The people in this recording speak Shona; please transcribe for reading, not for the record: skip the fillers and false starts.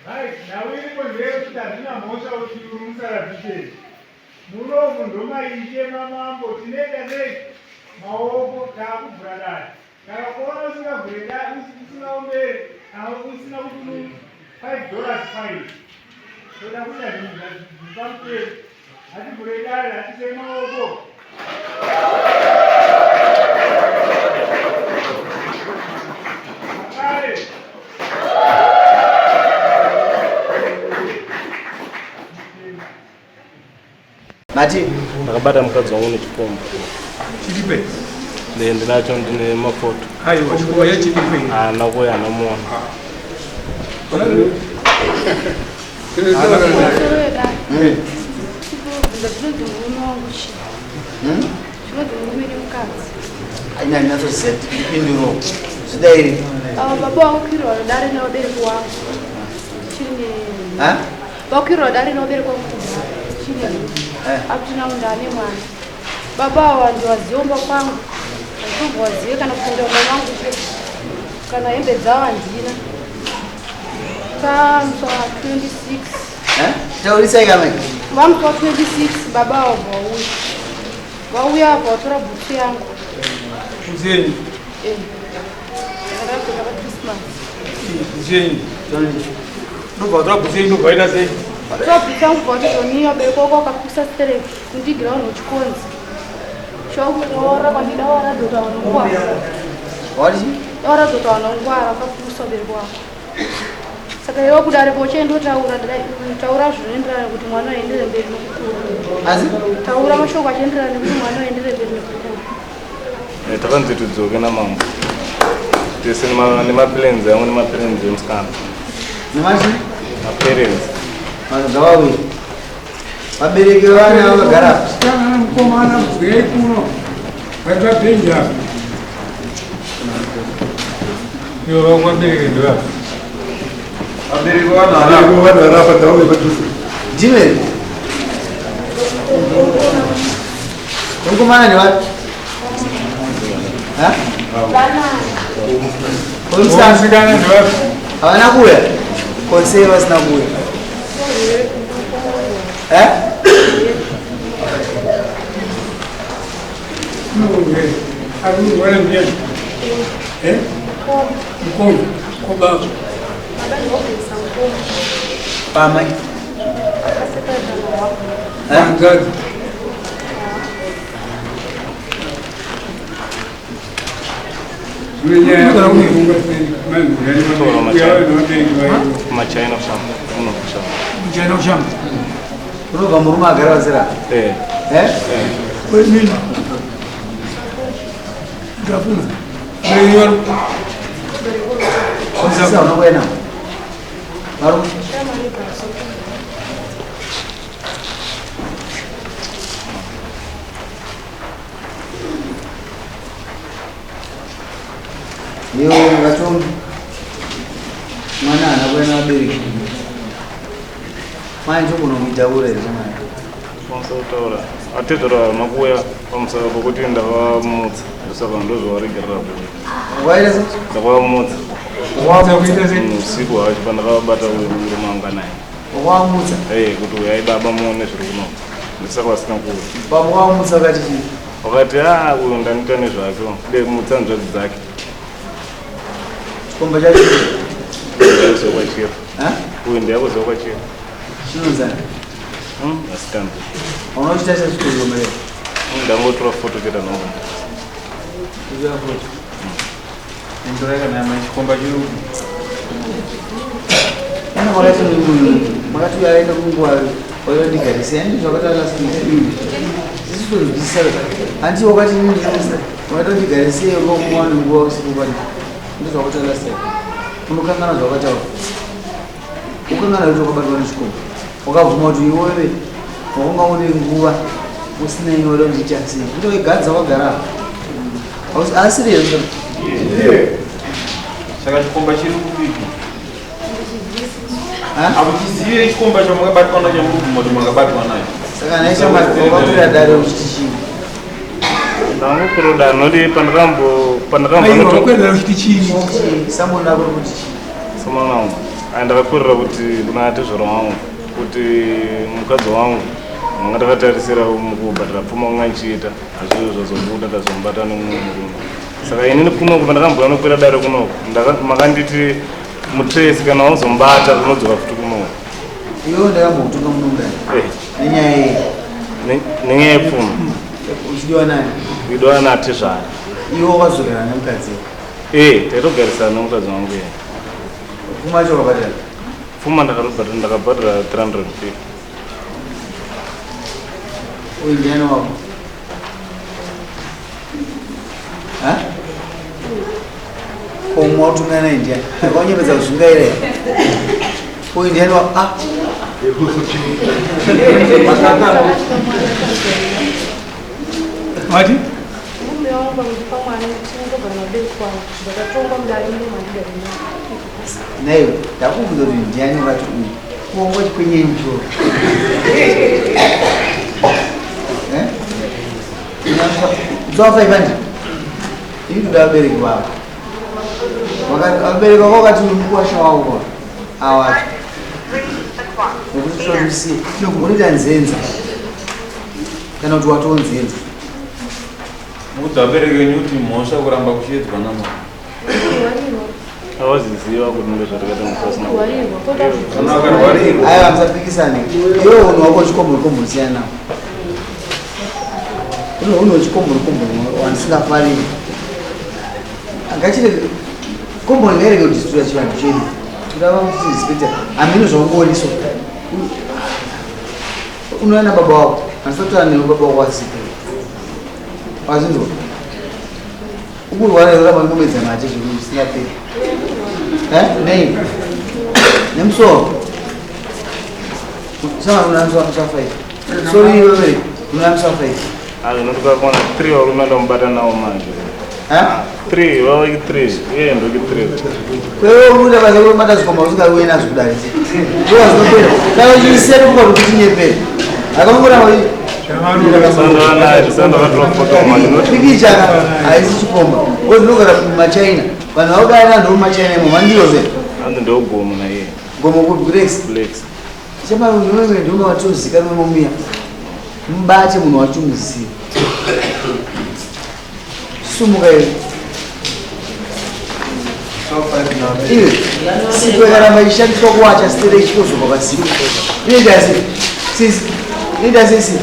Right, now we will go to the most of the rooms are the Muno Munduma, Mama, Botinega, Mao, Tabu, Brada. Caraconas of Breda is no way, now we know $5 fine. So that we have something. I think Breda, that's the more. Mati, nakabata mukadzi wangu nechikombo. Chilipe. Ndinacho ndine mafoto. Aiwa, chikuwa ya chilipe. Nakuya namuona. Aina nazo set induro. Sidai. Baba ukiro dari na obere kwa. Chini. Ha? Bakiro dari na obere kwa. Chini. Aptina undani mwana. Baba wangu waziomba kwangu. Ndugu wazie kana kufunda mwanangu. Kana embe zawa ndina. Kamso 26. Taulisa kama. Mamso 26 baba wangu. Wauya hapo tora buti yangu. Uzeni. Ndio kwa Christmas. Uzeni. Ndio tora buti ndio kaida sei. Top tangu kwa dunia beko kwa kakusa stere ndi ground uchikonzi. Shoku ora kwa ndawara ndo taonongwa. Wali? Ora ndo taonongwa kakusa beko. Saka yo kudare poche ndo taura zvinoenderana kuti mwana aendere mberi nokukura. Azi? Taura mashoko achienderana kuti mwana aendere mberi nokukura. Takanzi tudzoke namambo. Tese nemaplans yangu nemaplans emusikana. Nemachi? Maparents. Mazagawawi. Wabereki vana vakagara. Kana mkomana mzee kuno. Kaita benja. Yo kwa bereki ndio. Wabereki vana hapa ndio wapatusi. Jime. Mkomana ni wapi? Ha? Bana. Kumsa Sikana ndio wapi? hawana kula. Konseva sina kula. Aku wala bien. Mkono. Koba. Pamai. Angad. Dunia kama mungu Machina shamba. Uno shamba. Mjana shamba. Kuruka muruma agara zira. Kwa nini? Gafuna. Leo Sasa unakwenda. Baru. Yo ngatum. Mana anakwenda beri. Manje kuno mitaure sana. Tora. Atitora makuya pamsaba pokuti ndavamutsa. Saka ndozvawaregerera. Waira sasa? Ndavamutsa. waza kuita sei? Usiku hacho pandakabata uyo manga naye. Wamutsa. Kuti uyai baba muone zviri kuno. Ndisaka vasina kuuya. Baba wamutsa kati chii? Wakati uyo ndanita nezvake. Mutsa nzvadzi dzake. Chikomba chacho. Zokwachira. Uende yako zokwachira. Chinozana. Asitambe. Unochita chachikuru mare. Ndangotora photo cheta nawo. Kuya photo. Ndoreka na chikomba chiri. Ana wakati munhu makati yaenda kunguwa oyo ndigarisei ndi zvakatala sini. Sisi anti wakati ndinisa. Wakati ndigarisei ngomwana nguwa usiku kwani. Ndi zvakatala sini. Unokangana zvakataura. Ukangana kuti wakabatwa nechikomba. Wakabvuma kuti iwewe waungaone nguva usina nyoro ndichasina. Kuti wegadza wagara. Asiri yezo. Saka chikomba chiri kupiki. Akuchiziye chikomba chamakabatwa nacho mukubvuma makabatwa nacho. Saka naisha makomba dare uchitichini. Ndangokuro noti pandakambo kwenda uchitichini. Samona kuri kuti chini. Samona wangu. Ndakakurira kuti ndinati zvoro wangu kuti mukadzi wangu ndakatarisira mukubhatira pfuma unganchiita hazvo zvazobuda ndazombata nemumwe murume. Saka ini kunoku pandakamboya nokwira dare kunoku makanditi mutresi kana wauzombata unodzoka futi kunoku. Iwe ndakambokutunga munungani. Nenyaya yei? Nenyaya yepfuma. Uchidiwa nani? Uchidiwa nati zvaro. Iwe wakazogara nemukadzi? Taitogarisana nemukadzi wangu ye. Pfuma yacho wakabhadhara? Pfuma ndakabhadhara 350. Uyu ndiani wako? Komwe watumira naye ndiani? Akaunyepedza kuzvingaira here? Uyu ndiani wako? Mati? Mume wangu amenipa mwana ndikabva nabeki kwangu. Ndakatonga mudari mumandigari naye. Naiwe, ndakubvunza kuti ndiani wakati uyu? Kuongo chikwenyei musoro. Usawa 500? Ini kuda wabereki wako. Wabereki wako wakati ulikuwasha wako kwa? Awati. Nekuti shodisi. Unoita nzenza. Kana kuti watonzenza. Mukuti wabereki nyuti mhosva kuramba kushedzwa nama. Awaziziva kuti ndezvatakata musasina. Aiwa hamsapikisane. Iwe unhu wako chikombori siyana nawo. Uno chikombori wandisingafariri. Angachire kombori ngairege kudhisitira chivanhu chedu. Kurava kuti inspector hamino zvaungooniso. Unoona baba wako. Handisatara newe baba wako wasika. Wazinzwa? Ukurwara kuramba ngomedza mate zvinhu zvisingaperi. Nei? Nemusoro? Saka unaanza kusafaidi. Sorry wewe, unaanza kusafaidi. Notokakona 3 varume ndomubata nawo manje. 3 vavaki 3 iye ndoki 3. Wewe unoda basa kubata zvikomba usingauye nazvo kudarisa. Ndiwo zvinopera. Saka chisere kuba kuti chinyepere. Akangora wai pikicha haisi chikomba. Wewe unogara kumaChina. Vanhu vaudana ndo mumaChina imo mandiroze. Ando ndo gomo na iye. Gomo ku Brex. Chama wewe ndio unawatozika mwe mumia. Mbate munhu wachumuziva. Sumuka hivi. Iwe, siku yakaramba ishandiswa kuwacha stere chikozo kwa siku. Nenda sisi.